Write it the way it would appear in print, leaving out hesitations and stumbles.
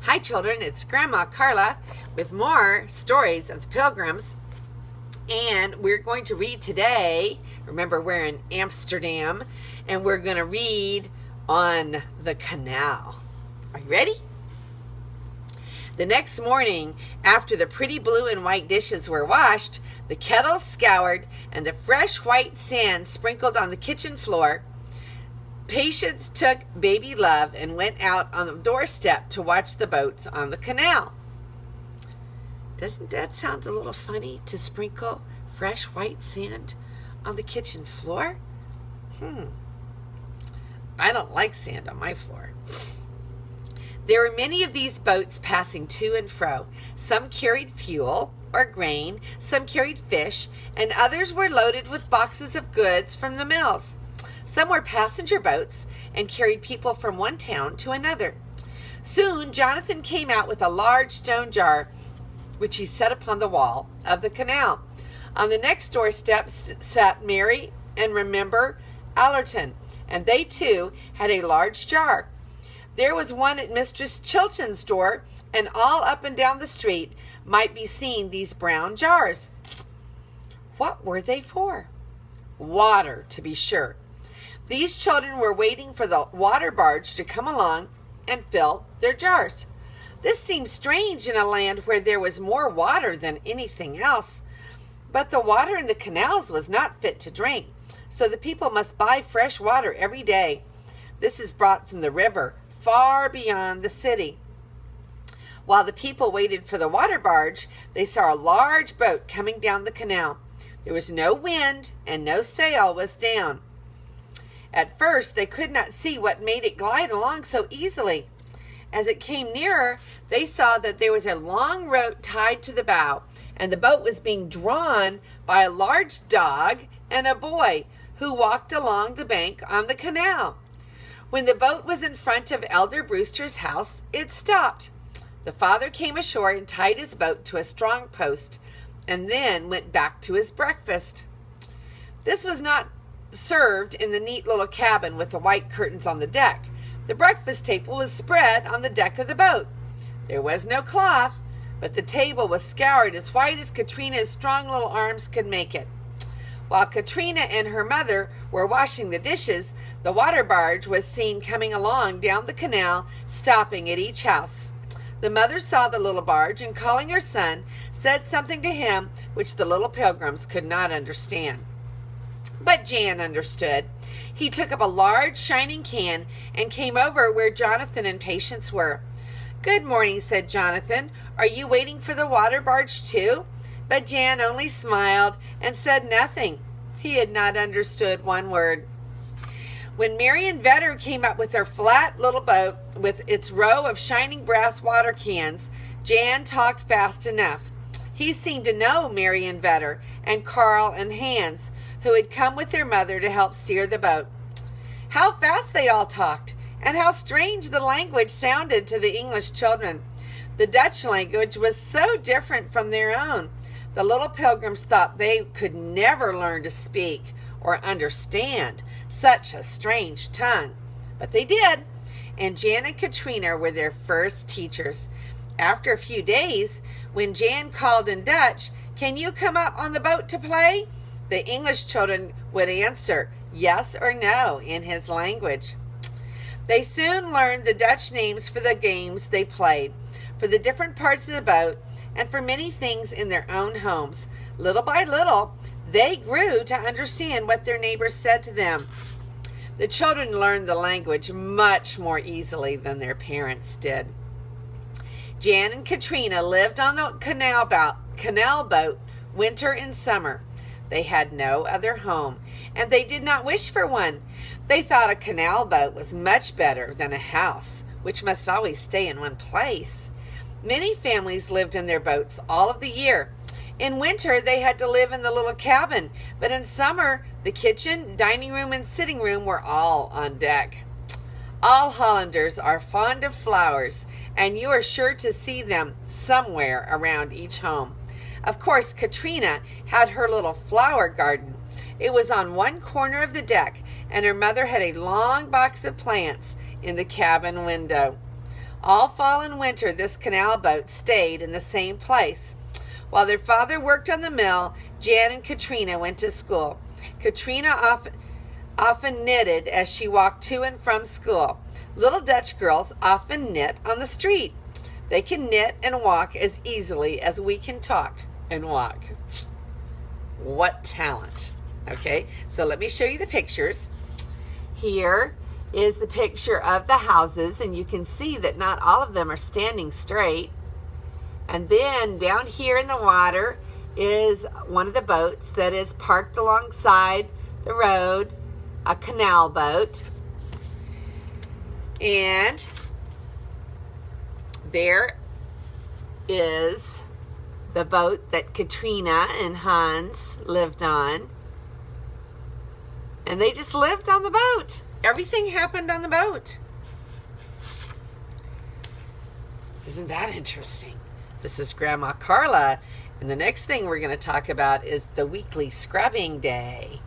Hi children, it's Grandma Carla with more stories of the Pilgrims, and we're going to read today. Remember, we're in Amsterdam and we're going to read on the canal. Are you ready? The next morning, after the pretty blue and white dishes were washed, the kettles scoured, and the fresh white sand sprinkled on the kitchen floor, Patience took baby Love and went out on the doorstep to watch the boats on the canal. Doesn't that sound a little funny, to sprinkle fresh white sand on the kitchen floor? I don't like sand on my floor. There were many of these boats passing to and fro. Some carried fuel or grain, some carried fish, and others were loaded with boxes of goods from the mills. Some were passenger boats and carried people from one town to another. Soon Jonathan came out with a large stone jar, which he set upon the wall of the canal. On the next doorstep sat Mary and Remember Allerton, and they too had a large jar. There was one at Mistress Chilton's door, and all up and down the street might be seen these brown jars. What were they for? Water, to be sure. These children were waiting for the water barge to come along and fill their jars. This seemed strange in a land where there was more water than anything else. But the water in the canals was not fit to drink, so the people must buy fresh water every day. This is brought from the river, far beyond the city. While the people waited for the water barge, they saw a large boat coming down the canal. There was no wind and no sail was down. At first, they could not see what made it glide along so easily. As it came nearer, they saw that there was a long rope tied to the bow, and the boat was being drawn by a large dog and a boy who walked along the bank on the canal. When the boat was in front of Elder Brewster's house, it stopped. The father came ashore and tied his boat to a strong post, and then went back to his breakfast. This was not served in the neat little cabin with the white curtains on the deck. The breakfast table was spread on the deck of the boat. There was no cloth, but the table was scoured as white as Katrina's strong little arms could make it. While Katrina and her mother were washing the dishes, the water barge was seen coming along down the canal, stopping at each house. The mother saw the little barge and, calling her son, said something to him which the little Pilgrims could not understand. But Jan understood. He took up a large shining can and came over where Jonathan and Patience were. "Good morning," said Jonathan. "Are you waiting for the water barge too?" But Jan only smiled and said nothing. He had not understood one word. When Marian Vetter came up with her flat little boat with its row of shining brass water cans, Jan talked fast enough. He seemed to know Marian Vetter and Carl and Hans, who had come with their mother to help steer the boat. How fast they all talked, and how strange the language sounded to the English children. The Dutch language was so different from their own. The little Pilgrims thought they could never learn to speak or understand such a strange tongue. But they did, and Jan and Katrina were their first teachers. After a few days, when Jan called in Dutch, "Can you come up on the boat to play?" the English children would answer yes or no in his language. They soon learned the Dutch names for the games they played, for the different parts of the boat, and for many things in their own homes. Little by little, they grew to understand what their neighbors said to them. The children learned the language much more easily than their parents did. Jan and Katrina lived on the canal boat winter and summer. They had no other home, and they did not wish for one. They thought a canal boat was much better than a house, which must always stay in one place. Many families lived in their boats all of the year. In winter, they had to live in the little cabin, but in summer, the kitchen, dining room, and sitting room were all on deck. All Hollanders are fond of flowers, and you are sure to see them somewhere around each home. Of course, Katrina had her little flower garden. It was on one corner of the deck, and her mother had a long box of plants in the cabin window. All fall and winter, this canal boat stayed in the same place. While their father worked on the mill, Jan and Katrina went to school. Katrina often knitted as she walked to and from school. Little Dutch girls often knit on the street. They can knit and walk as easily as we can talk and walk. What talent. Okay, so let me show you the pictures. Here is the picture of the houses, and you can see that not all of them are standing straight. And then down here in the water is one of the boats that is parked alongside the road, a canal boat. And there is the boat that Katrina and Hans lived on. And they just lived on the boat. Everything happened on the boat. Isn't that interesting? This is Grandma Carla, and the next thing we're going to talk about is the weekly scrubbing day.